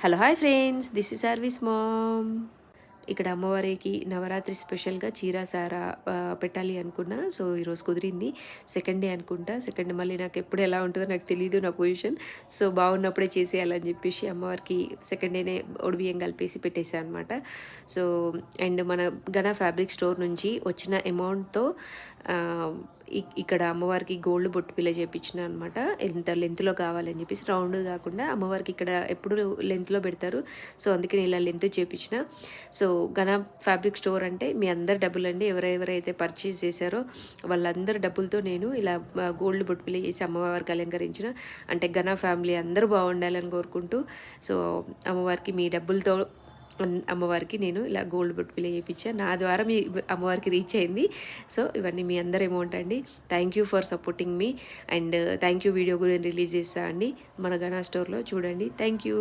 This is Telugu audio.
Hello hi friends, this is service mom. ఇక్కడ అమ్మవారికి నవరాత్రి స్పెషల్గా చీర సారా పెట్టాలి అనుకున్నా. సో ఈరోజు కుదిరింది. సెకండ్ డే అనుకుంటా. సెకండ్ మళ్ళీ నాకు ఎప్పుడు ఎలా ఉంటుందో నాకు తెలియదు నా పొజిషన్. సో బాగున్నప్పుడే చేసేయాలని చెప్పేసి అమ్మవారికి సెకండ్ డేనే ఒడిబియ్యం కలిపేసి పెట్టేసాను అనమాట. సో అండ్ మన ఘన ఫ్యాబ్రిక్ స్టోర్ నుంచి వచ్చిన అమౌంట్తో ఇక్కడ అమ్మవారికి గోల్డ్ బొట్టు పిల్ల చేయించిన అనమాట. ఎంత లెంత్లో కావాలని చెప్పేసి, రౌండ్ కాకుండా అమ్మవారికి ఇక్కడ ఎప్పుడు లెంత్లో పెడతారు. సో అందుకే నేను ఇలా లెంత్ చేయించిన. సో ఘన ఫ్యాబ్రిక్ స్టోర్ అంటే మీ అందరి డబ్బులండి. ఎవరెవరైతే పర్చేస్ చేశారో వాళ్ళందరి డబ్బులతో నేను ఇలా గోల్డ్ బొట్టు పిల్ల చేసి అమ్మవారికి అలంకరించిన. అంటే ఘన ఫ్యామిలీ అందరూ బాగుండాలని కోరుకుంటూ, సో అమ్మవారికి మీ డబ్బులతో అమ్మవారికి నేను ఇలా గోల్డ్ బొట్టు పిల్ల చేయించాను. నా ద్వారా మీ అమ్మవారికి రీచ్ అయింది. సో ఇవన్నీ మీ అందరి అమౌంట్ అండి. Thank you for supporting me. And thank you. Video కూడా రిలీజ్ చేస్తా అండి మన ఘన స్టోర్లో చూడండి. Thank you.